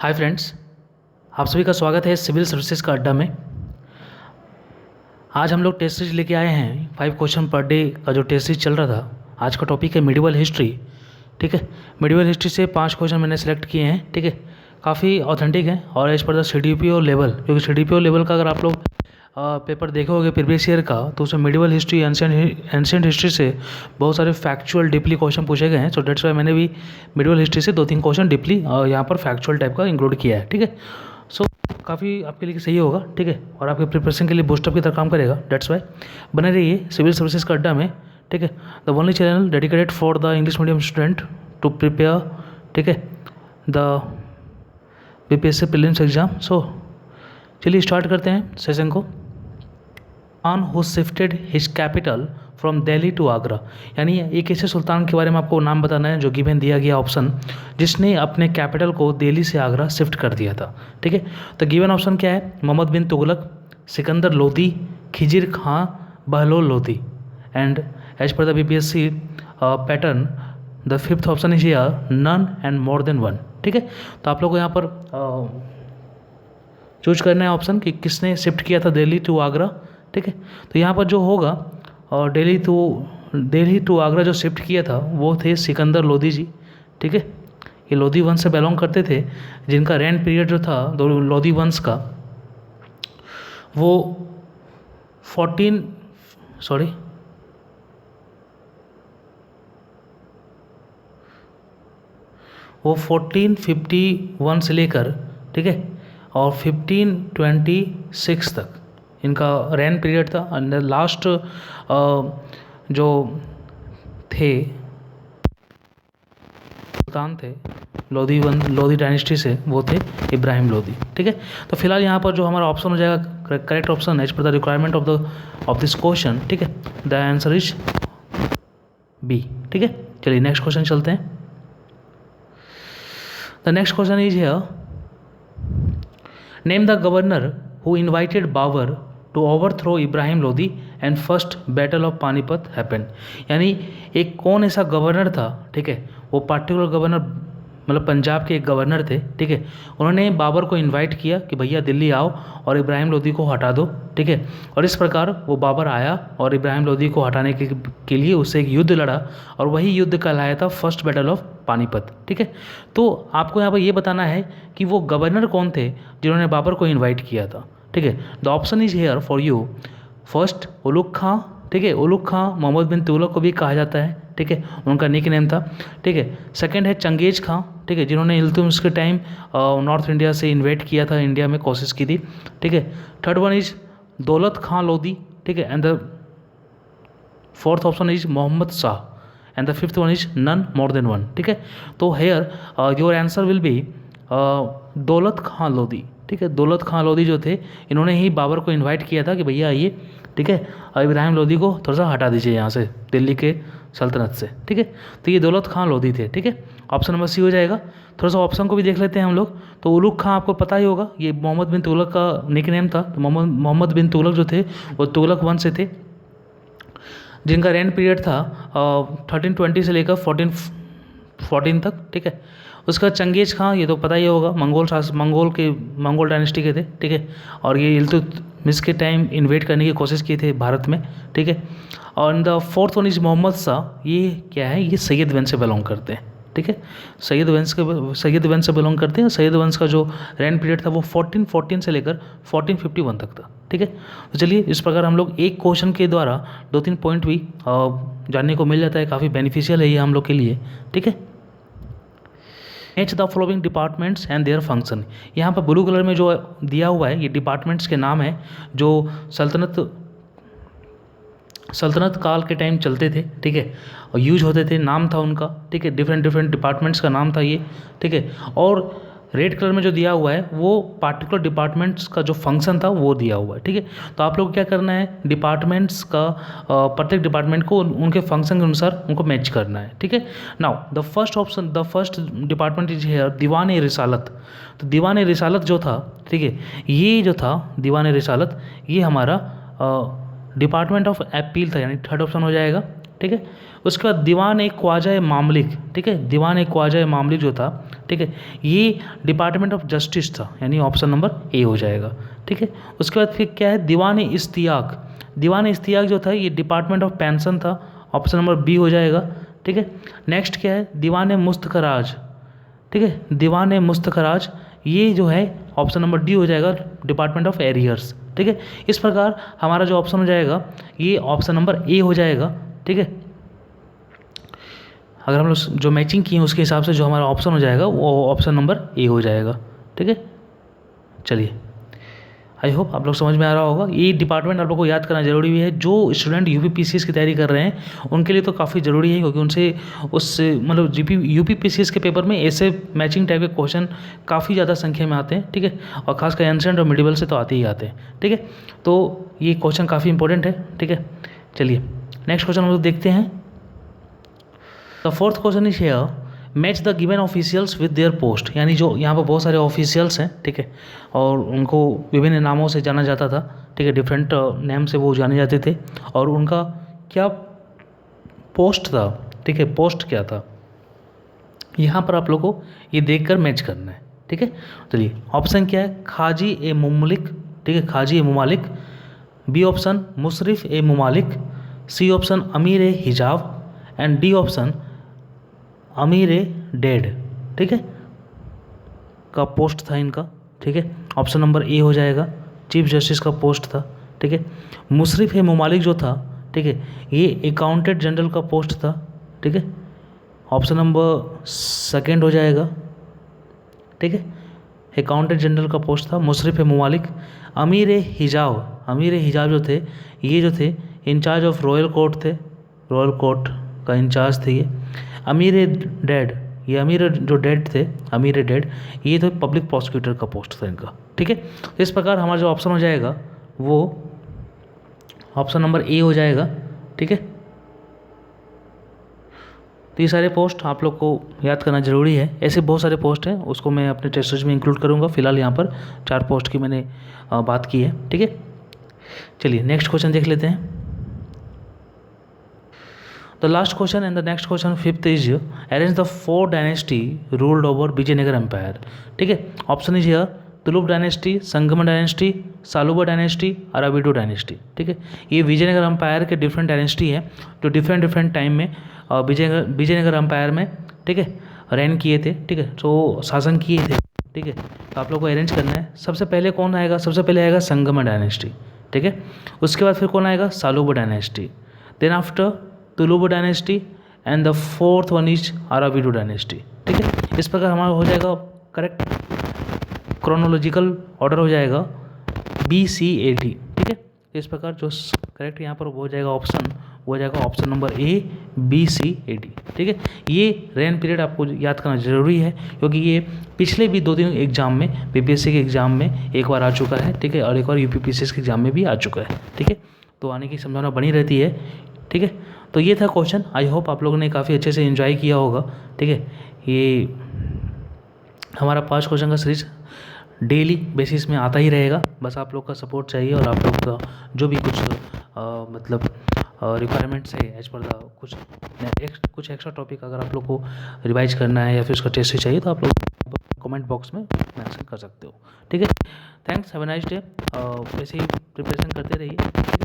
Hi friends, आप सभी का स्वागत है सिविल सर्विसेज का अड्डा में। आज हम लोग टेस्ट सीरीज लेके आए हैं 5 क्वेश्चन पर डे का जो टेस्ट सीरीज चल रहा था। आज का टॉपिक है मिडिवल हिस्ट्री। ठीक है, मिडिवल हिस्ट्री से 5 क्वेश्चन मैंने सेलेक्ट किए हैं। ठीक है, काफ़ी ऑथेंटिक है और as per the CDPO level, क्योंकि CDPO लेवल का अगर आप लोग पेपर देखोगे प्रीवियस ईयर का, तो उसमें मिडिवल हिस्ट्री, एंशिएंट हिस्ट्री से बहुत सारे फैक्चुअल डीपली क्वेश्चन पूछे गए हैं। सो डेट्स वाई मैंने भी मिडिवल हिस्ट्री से 2-3 क्वेश्चन डीपली यहाँ पर फैक्चुअल टाइप का इंक्लूड किया है। ठीक है, सो काफ़ी आपके लिए सही होगा। ठीक है, और आपके प्रिपरेशन के लिए बूस्टअप की तरह काम करेगा। डेट्स वाई बने रहिए सिविल सर्विसेज का अड्डा में। ठीक है, the only channel dedicated for the English medium student to prepare, ठीक है, the BPSC prelims exam. So चलिए स्टार्ट करते हैं सेशन को। Khan who shifted his capital from Delhi to Agra, यानी एक ऐसे सुल्तान के बारे में आपको नाम बताना है जो गिवन दिया गया ऑप्शन, जिसने अपने कैपिटल को दिल्ली से आगरा शिफ्ट कर दिया था। ठीक है, तो गिवन ऑप्शन क्या है? Muhammad bin Tughlaq, Sikandar Lodi, Khizr Khan, Bahlol Lodi. And as per the BPSC pattern the fifth option is here, none and more than one. ठीक है, तो आप लोग को यहाँ पर चूज करना है ऑप्शन कि किसने शिफ्ट किया था दिल्ली टू आगरा। ठीक है, तो यहाँ पर जो होगा और दिल्ली टू आगरा जो शिफ्ट किया था वो थे सिकंदर लोदी जी। ठीक है, ये लोदी वंश से बिलोंग करते थे, जिनका रेन पीरियड जो था लोदी वंश का वो 1451 से लेकर, ठीक है, और 1526 तक इनका रेन पीरियड था। एंड लास्ट जो थे सुल्तान थे लोदी डायनेस्टी से, वो थे इब्राहिम लोदी। ठीक है, तो फिलहाल यहाँ पर जो हमारा ऑप्शन हो जाएगा correct option as per the requirement of this question. ठीक है, द आंसर इज बी। ठीक है, चलिए नेक्स्ट क्वेश्चन चलते हैं। The next question is here, name the governor who invited Babur to overthrow Ibrahim Lodi and first battle of Panipat happened, यानी एक कौन ऐसा गवर्नर था, ठीक है, वो पार्टिकुलर गवर्नर मतलब पंजाब के एक गवर्नर थे। ठीक है, उन्होंने बाबर को इनवाइट किया कि भैया दिल्ली आओ और इब्राहिम लोदी को हटा दो। ठीक है, और इस प्रकार वो बाबर आया और इब्राहिम लोदी को हटाने के लिए उससे एक युद्ध लड़ा, और वही युद्ध कहलाया था फर्स्ट बैटल ऑफ पानीपत। ठीक है, तो आपको यहाँ पर ये बताना है कि वो गवर्नर कौन थे जिन्होंने बाबर को इन्वाइट किया था। ठीक है, the option is here for you. First Ulugh Khan, ठीक है, उलुग खां मोहम्मद बिन तुगलक को भी कहा जाता है। ठीक है, उनका निक नेम था। ठीक है, सेकंड है चंगेज खां, ठीक है, जिन्होंने इल्तुतमिश के टाइम नॉर्थ इंडिया से इन्वेट किया था, इंडिया में कोशिश की थी। ठीक है, थर्ड वन इज दौलत खां लोदी। ठीक है, and the fourth option is Mohammad Shah and the fifth one is none more than one. ठीक है, तो here your answer will be Daulat Khan Lodi. ठीक है, दौलत खां लोदी जो थे, इन्होंने ही बाबर को इनवाइट किया था कि भैया आइए, ठीक है, इब्राहिम लोदी को थोड़ा सा हटा दीजिए यहाँ से दिल्ली के सल्तनत से। ठीक है, तो ये दौलत खां लोदी थे। ठीक है, ऑप्शन नंबर सी हो जाएगा। थोड़ा सा ऑप्शन को भी देख लेते हैं हम लोग। तो उलुग खां आपको पता ही होगा, ये मोहम्मद बिन तुगलक का निक नेम था। तो मोहम्मद बिन तुगलक जो थे वो तुगलक वंश से थे, जिनका रेन पीरियड था 1320 से लेकर 1414 तक। ठीक है, उसका चंगेज खां, ये तो पता ही होगा, मंगोल डायनेस्टी के थे। ठीक है, और ये इल्तुतमिश के टाइम इन्वेट करने की कोशिश की थे भारत में। ठीक है, और the fourth one is Mohammad Shah. ये क्या है? ये सैयद वंश से बिलोंग करते हैं। ठीक है, सैयद वंश से बिलोंग करते हैं। सैयद वंश का जो रेन पीरियड था वो 1414 से लेकर 1451 तक था। ठीक है, तो चलिए इस प्रकार हम लोग एक क्वेश्चन के द्वारा 2-3 पॉइंट भी जानने को मिल जाता है। काफ़ी बेनिफिशियल है ये हम लोग के लिए। ठीक है, match the following departments and their function. यहाँ पर ब्लू कलर में जो दिया हुआ है ये डिपार्टमेंट्स के नाम है जो सल्तनत काल के टाइम चलते थे। ठीक है, और यूज होते थे, नाम था उनका। ठीक है, डिफरेंट डिपार्टमेंट्स का नाम था ये। ठीक है, और रेड कलर में जो दिया हुआ है वो पार्टिकुलर डिपार्टमेंट्स का जो फंक्शन था वो दिया हुआ है। ठीक है, तो आप लोग क्या करना है, डिपार्टमेंट्स का प्रत्येक डिपार्टमेंट को उनके फंक्शन के अनुसार उनको मैच करना है। ठीक है, now the first department is here Diwan e Risalat. तो दीवान ए रिसालत जो था, ठीक है, ये जो था दीवान ए रिसालत, ये हमारा डिपार्टमेंट ऑफ अपील था, यानी थर्ड ऑप्शन हो जाएगा। ठीक है, उसके बाद दीवान एक ख्वाजा मामलिक, ठीक है, दीवान एक ख्वाजा मामलिक जो था, ठीक है, ये डिपार्टमेंट ऑफ जस्टिस था, यानी ऑप्शन नंबर ए हो जाएगा, ठीक है। उसके बाद फिर क्या है, दीवान इश्तियाक, दीवान इश्तियाक जो था ये डिपार्टमेंट ऑफ पेंशन था, ऑप्शन नंबर बी हो जाएगा, ठीक है। नेक्स्ट क्या है, दीवान मुस्तखराज, ठीक है, दीवान मुस्तखराज ये जो है ऑप्शन नंबर डी हो जाएगा, डिपार्टमेंट ऑफ एरियर्स, ठीक है। इस प्रकार हमारा जो ऑप्शन हो जाएगा ये ऑप्शन नंबर ए हो जाएगा, ठीक है। अगर हम लोग जो मैचिंग की है उसके हिसाब से जो हमारा ऑप्शन हो जाएगा वो ऑप्शन नंबर ए हो जाएगा, ठीक है। चलिए, आई होप आप लोग समझ में आ रहा होगा। ये डिपार्टमेंट आप लोग को याद करना जरूरी भी है। जो स्टूडेंट यूपीपीसीएस की तैयारी कर रहे हैं उनके लिए तो काफ़ी ज़रूरी है, क्योंकि उनसे उस मतलब यूपीपीसीएस के पेपर में ऐसे मैचिंग टाइप के क्वेश्चन काफ़ी ज़्यादा संख्या में आते हैं, ठीक है, और खासकर एंशिएंट और मिडिवल से तो आते ही आते हैं, ठीक है। तो ये क्वेश्चन काफ़ी इंपॉर्टेंट है, ठीक है। चलिए नेक्स्ट क्वेश्चन हम लोग देखते हैं। The fourth question is here, match the given officials with their post, यानी जो यहाँ पर बहुत सारे ऑफिशियल्स हैं, ठीक है, और उनको विभिन्न नामों से जाना जाता था, ठीक है, डिफरेंट नेम से वो जाने जाते थे, और उनका क्या पोस्ट था, ठीक है, पोस्ट क्या था, यहाँ पर आप लोग को ये देखकर मैच करना है, ठीक है। चलिए ऑप्शन क्या है, खाजी ए मुमलिक, ठीक है, खाजी ए मुमालिक, बी ऑप्शन मुशरिफ ए मुमालिक, सी ऑप्शन अमीर ए हिजाब, एंड डी ऑप्शन अमीर ए डेड, ठीक है, का पोस्ट था इनका, ठीक है। ऑप्शन नंबर ए हो जाएगा, चीफ जस्टिस का पोस्ट था, ठीक है। मुशरिफ ए मुमालिक जो था, ठीक है, ये अकाउंटेंट जनरल का पोस्ट था, ठीक है, ऑप्शन नंबर सेकेंड हो जाएगा, ठीक है, अकाउंटेंट जनरल का पोस्ट था मुशरिफ ए मुमालिक। अमीर ए हिजाब, अमीर ए हिजाब जो थे ये जो थे इंचार्ज ऑफ रॉयल कोर्ट थे, रॉयल कोर्ट का इंचार्ज थे ये। अमीर ए डेड, ये अमीर जो डेड थे, अमीर ए डेड ये तो पब्लिक प्रोसिक्यूटर का पोस्ट था इनका, ठीक है। तो इस प्रकार हमारा जो ऑप्शन हो जाएगा वो ऑप्शन नंबर ए हो जाएगा, ठीक है। तो ये सारे पोस्ट आप लोग को याद करना जरूरी है। ऐसे बहुत सारे पोस्ट हैं, उसको मैं अपने टेस्ट सीरीज में इंक्लूड करूँगा। फिलहाल यहाँ पर 4 पोस्ट की मैंने बात की है, ठीक है। चलिए नेक्स्ट क्वेश्चन देख लेते हैं। The last question and the next question fifth is arrange the 4 dynasty ruled over Vijayanagara empire, ठीक है। Option is here Tuluva dynasty, Sangama dynasty, Saluva dynasty, Aravidu dynasty, ठीक है। ये विजयनगर एम्पायर के डिफरेंट डायनेस्टी हैं जो डिफरेंट टाइम में विजयनगर एम्पायर में, ठीक है, रेन किए थे, ठीक है, तो शासन किए थे, ठीक है। तो आप लोग को अरेंज करना है। सबसे पहले कौन आएगा, सबसे पहले आएगा संगम डायनेस्टी, ठीक है। उसके बाद फिर कौन आएगा, Saluva dynasty, then after Tuluva dynasty, and the fourth one is Aravidu dynasty, ठीक है। इस प्रकार हमारा हो जाएगा करेक्ट क्रोनोलॉजिकल ऑर्डर हो जाएगा BCAD, ठीक है। इस प्रकार जो करेक्ट यहाँ पर हो जाएगा ऑप्शन, वो हो जाएगा ऑप्शन नंबर A BCAD, ठीक है। ये रेन पीरियड आपको याद करना जरूरी है, क्योंकि ये पिछले भी 2-3 एग्जाम में, PPSC के एग्जाम में एक बार आ चुका है, ठीक है, और एक बार UPPCS के एग्जाम में भी आ चुका है, ठीक है। तो आने की संभावना बनी रहती है, ठीक है। तो ये था क्वेश्चन। आई होप आप लोगों ने काफ़ी अच्छे से एंजॉय किया होगा, ठीक है। ये हमारा 5 क्वेश्चन का सीरीज डेली बेसिस में आता ही रहेगा। बस आप लोग का सपोर्ट चाहिए, और आप लोग का जो भी कुछ मतलब रिक्वायरमेंट्स है एज पर द कुछ एक्स्ट्रा टॉपिक अगर आप लोग को रिवाइज करना है या फिर उसका टेस्ट चाहिए तो आप लोग कमेंट बॉक्स में मेंशन कर सकते हो, ठीक है। Thanks, have a nice day. वैसे ही प्रिपरेशन करते रहिए, ठीक है।